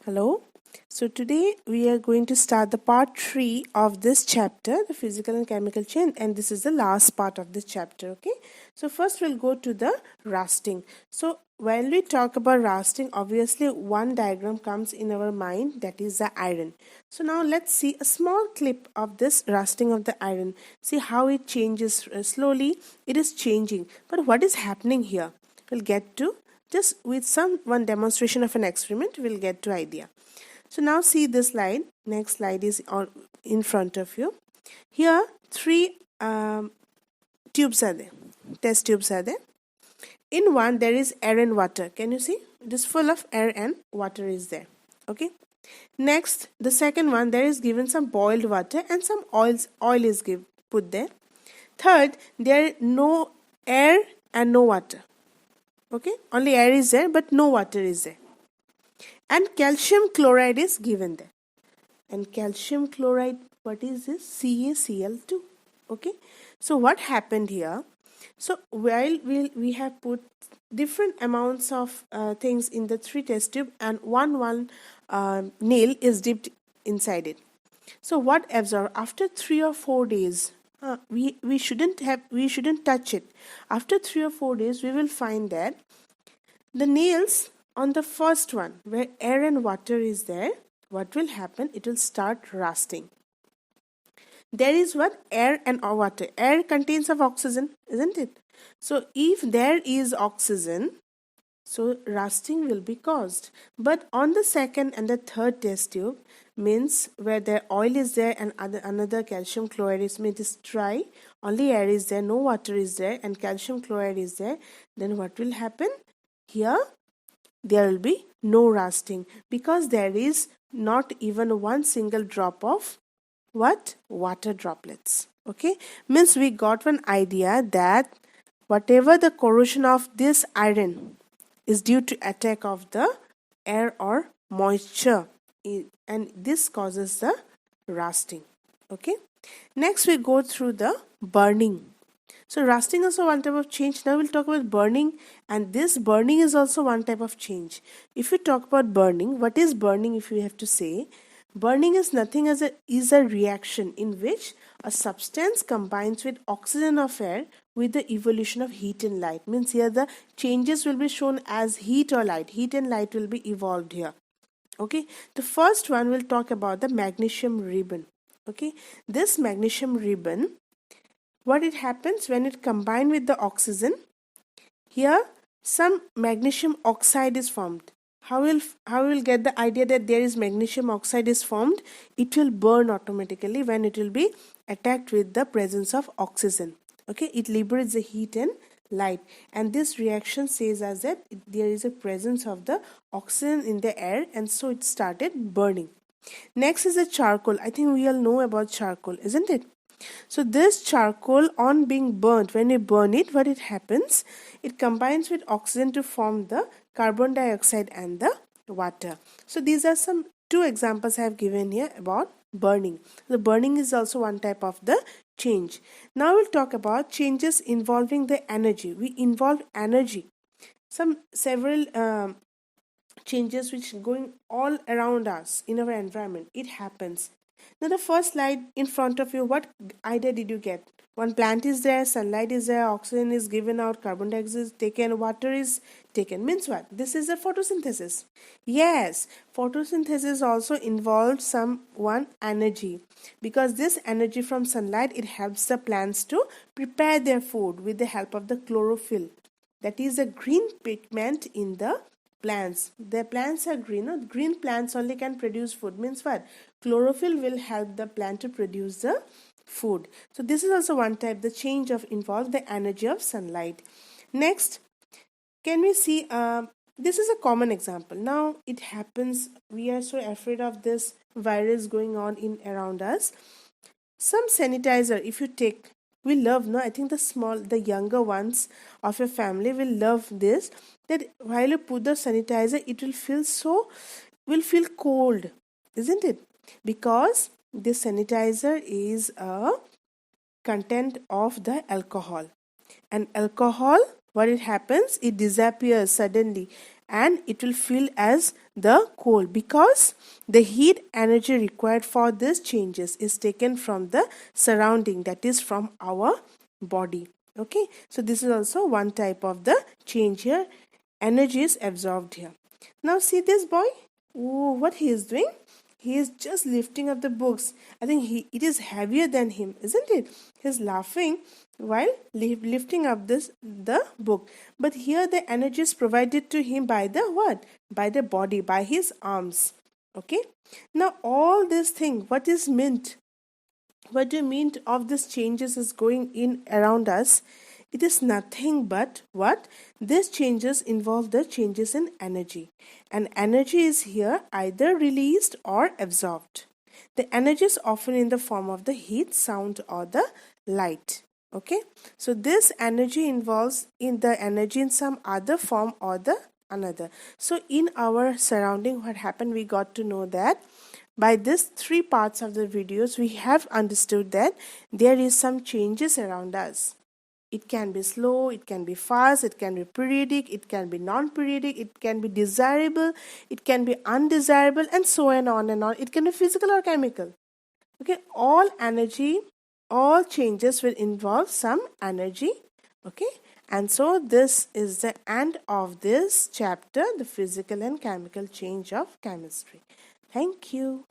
Hello. So today we are going to start the part 3 of this chapter, the physical and chemical chain, and this is the last part of this chapter, okay? So first we'll go to the rusting. So when we talk about rusting, obviously one diagram comes in our mind, that is the iron. So now let's see a small clip of this rusting of the iron. See how it changes slowly. It is changing. But what is happening here? We'll get to just with some one demonstration of an experiment, we'll get to idea. So now see this slide. Next slide is on in front of you. Here three tubes are there. Test tubes are there. In one there is air and water. Can you see? It is full of air and water is there. Okay. Next, the second one, there is given some boiled water and some oil is put there. Third, there no air and no water. Okay, only air is there but no water is there, and calcium chloride is given there. And calcium chloride, what is this? CaCl2. Okay, so what happened here? So while we have put different amounts of things in the three test tube, and one nail is dipped inside it. So what absorb after 3 or 4 days? We shouldn't touch it. After 3 or 4 days, we will find that the nails on the first one, where air and water is there, what will happen? It will start rusting. There is what? Air and water. Air contains of oxygen, isn't it? So if there is oxygen, so rusting will be caused. But on the second and the third test tube, means where the oil is there and another calcium chloride is made is dry, only air is there, no water is there, and calcium chloride is there, then what will happen? Here there will be no rusting, because there is not even one single drop of what? Water droplets. Okay, means we got one idea that whatever the corrosion of this iron is due to attack of the air or moisture, and this causes the rusting. Okay, next we go through the burning. So rusting is also one type of change. Now we'll talk about burning, and this burning is also one type of change. If we talk about burning, what is burning? If we have to say, burning is nothing as is a reaction in which a substance combines with oxygen of air with the evolution of heat and light. Means here the changes will be shown as heat or light. Heat and light will be evolved here. Okay, the first one will talk about the magnesium ribbon. Okay, this magnesium ribbon, what it happens when it combined with the oxygen, here some magnesium oxide is formed. How will get the idea that there is magnesium oxide is formed? It will burn automatically when it will be attacked with the presence of oxygen. Okay, it liberates the heat and light, and this reaction says as that there is a presence of the oxygen in the air, and so it started burning. Next is the charcoal. I think we all know about charcoal, isn't it? So this charcoal, on being burnt, when you burn it, what it happens? It combines with oxygen to form the carbon dioxide and the water. So these are some two examples I have given here about burning. The burning is also one type of the change. Now we'll talk about changes involving the energy. We involve energy. Several changes which going all around us in our environment. It happens. Now the first slide in front of you, what idea did you get? One plant is there, sunlight is there, oxygen is given out, carbon dioxide is taken, water is taken. Means what? This is a photosynthesis. Yes, photosynthesis also involves some one energy, because this energy from sunlight, it helps the plants to prepare their food with the help of the chlorophyll. That is a green pigment in the plants. The plants are green. No? Green plants only can produce food. Means what? Chlorophyll will help the plant to produce the food. So this is also one type. The change of involve the energy of sunlight. Next, can we see? This is a common example. Now it happens. We are so afraid of this virus going on in around us. Some sanitizer, if you take, we love, no, I think the younger ones of your family will love this, that while you put the sanitizer, it will feel cold, isn't it? Because this sanitizer is a content of the alcohol, and alcohol, what it happens, it disappears suddenly, and it will feel as the cold, because the heat energy required for these changes is taken from the surrounding, that is from our body. Okay, so this is also one type of the change here. Energy is absorbed here. Now see this boy. Ooh, what he is doing? He is just lifting up the books. I think it is heavier than him, isn't it? He's laughing while lifting up the book. But here the energy is provided to him by the what? By the body, by his arms. Okay. Now all this thing, what is meant? What do you mean of these changes is going in around us? It is nothing but what? These changes involve the changes in energy. And energy is here either released or absorbed. The energy is often in the form of the heat, sound, or the light. Okay, so this energy involves in the energy in some other form or the another. So in our surrounding, what happened, we got to know that by these three parts of the videos, we have understood that there is some changes around us. It can be slow, it can be fast, it can be periodic, it can be non-periodic, it can be desirable, it can be undesirable, and so on and on. It can be physical or chemical. Okay, all energy, all changes will involve some energy. Okay, and so this is the end of this chapter, the physical and chemical change of chemistry. Thank you.